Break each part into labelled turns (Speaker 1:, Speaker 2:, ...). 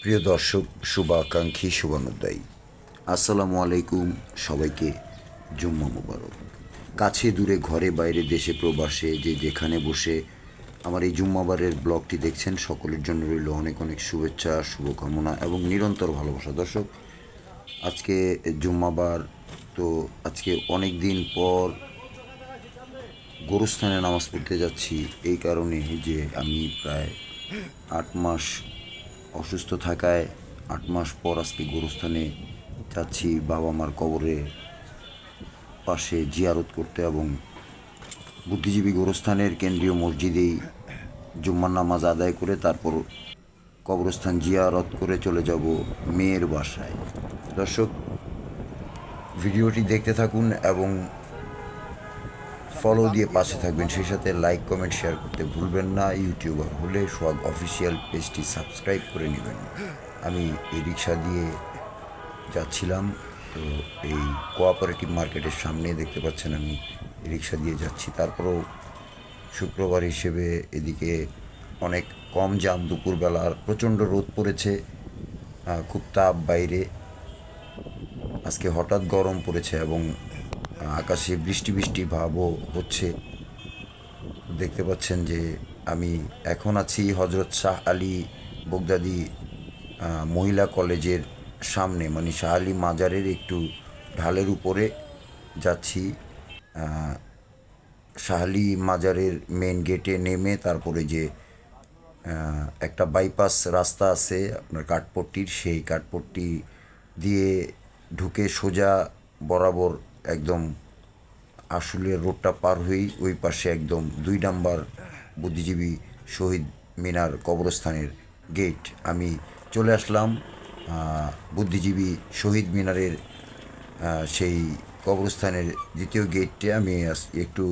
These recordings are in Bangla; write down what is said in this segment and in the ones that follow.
Speaker 1: প্রিয় দর্শক, শুভাকাঙ্ক্ষী, শুভানুদ্দায়ী, আসসালামু আলাইকুম। সবাইকে জুম্মা মুবারক। কাছে দূরে, ঘরে বাইরে, দেশে প্রবাসে, যে যেখানে বসে আমার এই জুম্মাবারের ব্লগটি দেখছেন, সকলের জন্য রইল অনেক অনেক শুভেচ্ছা, শুভকামনা এবং নিরন্তর ভালোবাসা। দর্শক, আজকে জুম্মাবার, তো আজকে অনেক দিন পর গোরস্থানে নামাজ পড়তে যাচ্ছি। এই কারণে যে আমি প্রায় 8 মাস অসুস্থ থাকায় 8 মাস পর আজকে গোরস্থানে যাচ্ছি বাবা মার কবরের পাশে জিয়ারত করতে, এবং বুদ্ধিজীবী গোরস্থানের কেন্দ্রীয় মসজিদেই জুম্মার নামাজ আদায় করে তারপর কবরস্থান জিয়ারত করে চলে যাব মেয়ের বাসায়। দর্শক, ভিডিওটি দেখতে থাকুন এবং ফলো দিয়ে পাশে থাকবেন, সেই সাথে লাইক কমেন্ট শেয়ার করতে ভুলবেন না। ইউটিউবার হলে সোহাগ অফিসিয়াল পেজটি সাবস্ক্রাইব করে নেবেন। আমি এই রিক্সা দিয়ে যাচ্ছিলাম, তো এই কোঅপারেটিভ মার্কেটের সামনে দেখতে পাচ্ছেন আমি রিক্সা দিয়ে যাচ্ছি। তারপরেও শুক্রবার হিসেবে এদিকে অনেক কম জাম, দুপুরবেলা আর প্রচণ্ড রোদ পড়েছে, খুব তাপ বাইরে। আজকে হঠাৎ গরম পড়েছে এবং আকাশে বৃষ্টি বৃষ্টি ভাবও হচ্ছে। দেখতে পাচ্ছেন যে আমি এখন আছি হজরত শাহ আলী বগদাদি মহিলা কলেজের সামনে, মানে শাহ আলী মাজারের একটু ঢালের উপরে যাচ্ছি। শাহ আলী মাজারের মেন গেটে নেমে তারপরে যে একটা বাইপাস রাস্তা আছে আপনার কাঠপট্টির, সেই কাঠপট্টি দিয়ে ঢুকে সোজা বরাবর একদম আসলে রোডটা পার হয়েই ওই পাশে একদম 2 নাম্বার বুদ্ধিজীবী শহীদ মিনার কবরস্থানের গেট। আমি চলে আসলাম বুদ্ধিজীবী শহীদ মিনারের সেই কবরস্থানের দ্বিতীয় গেটে। আমি একটু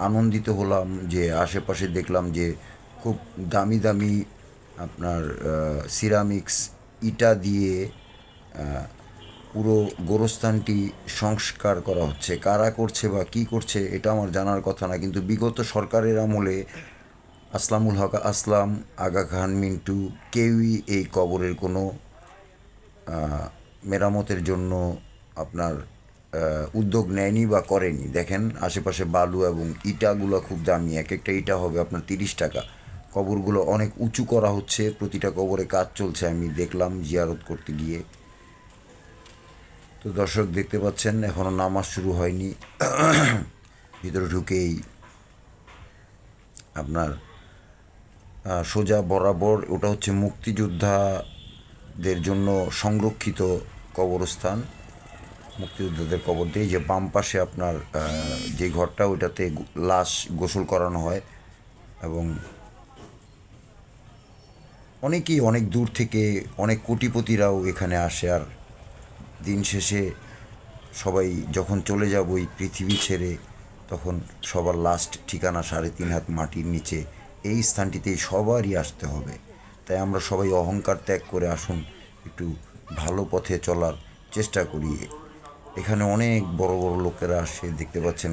Speaker 1: আনন্দিত হলাম যে আশেপাশে দেখলাম যে খুব দামি দামি আপনার সিরামিক্স ইটা দিয়ে পুরো গোরস্থানটি সংস্কার করা হচ্ছে। কারা করছে বা কী করছে এটা আমার জানার কথা না, কিন্তু বিগত সরকারের আমলে আসলামুল হক আসলাম, আগা খান মিন্টু, কেউই এই কবরের কোনো মেরামতের জন্য আপনার উদ্যোগ নেয়নি বা করেনি। দেখেন আশেপাশে বালু এবং ইটাগুলো খুব দামি, এক একটা ইটা হবে আপনার 30 টাকা। কবরগুলো অনেক উঁচু করা হচ্ছে, প্রতিটা কবরে কাজ চলছে, আমি দেখলাম জিয়ারত করতে গিয়ে। তো দর্শক, দেখতে পাচ্ছেন এখনও নামাজ শুরু হয়নি। ভিতরে ঢুকেই আপনার সোজা বরাবর ওটা হচ্ছে মুক্তিযোদ্ধাদের জন্য সংরক্ষিত কবরস্থান। মুক্তিযোদ্ধাদের কবর দিয়ে যে বাম পাশে আপনার যে ঘরটা, ওইটাতে লাশ গোসল করানো হয়। এবং অনেকেই অনেক দূর থেকে, অনেক কোটিপতিরাও এখানে আসে। আর দিন শেষে সবাই যখন চলে যাব এই পৃথিবী ছেড়ে, তখন সবার লাস্ট ঠিকানা 3.5 হাত মাটির নিচে। এই স্থানটিতেই সবারই আসতে হবে। তাই আমরা সবাই অহংকার ত্যাগ করে আসুন, একটু ভালো পথে চলার চেষ্টা করি। এখানে অনেক বড় বড় লোকেরা আসে, দেখতে পাচ্ছেন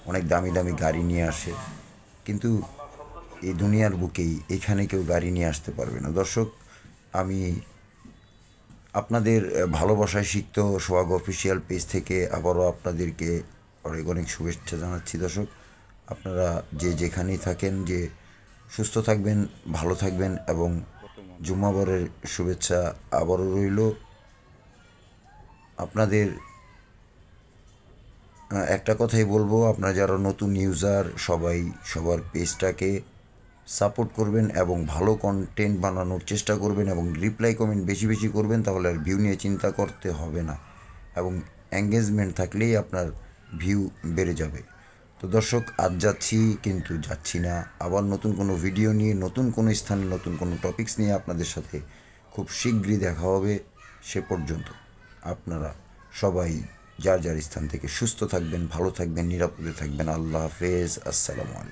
Speaker 1: অনেক দামি দামি গাড়ি নিয়ে আসে, কিন্তু এই দুনিয়ার বুকেই এখানে কেউ গাড়ি নিয়ে আসতে পারবে না। দর্শক, আমি আপনাদের ভালোবাসায় সিক্ত সোহাগ অফিসিয়াল পেজ থেকে আবারও আপনাদেরকে অনেক অনেক শুভেচ্ছা জানাচ্ছি। দর্শক, আপনারা যে যেখানেই থাকেন, যে সুস্থ থাকবেন, ভালো থাকবেন এবং জুম্মাবারের শুভেচ্ছা আবারও রইল। আপনাদের একটা কথাই বলবো, আপনারা যারা নতুন ইউজার সবাই সবার পেজটাকে সাপোর্ট করবেন এবং ভালো কন্টেন্ট বানানোর চেষ্টা করবেন এবং রিপ্লাই কমেন্ট বেশি বেশি করবেন, তাহলে আর ভিউ নিয়ে চিন্তা করতে হবে না এবং এঙ্গেজমেন্ট থাকলেই আপনার ভিউ বেড়ে যাবে। তো দর্শক, আজ যাচ্ছি কিন্তু যাচ্ছি না, আবার নতুন কোনো ভিডিও নিয়ে, নতুন কোনো স্থানে, নতুন কোনো টপিকস নিয়ে আপনাদের সাথে খুব শীঘ্রই দেখা হবে। সে পর্যন্ত আপনারা সবাই যার যার স্থান থেকে সুস্থ থাকবেন, ভালো থাকবেন, নিরাপদে থাকবেন। আল্লাহ হাফেজ, আসসালামু আলাইকুম।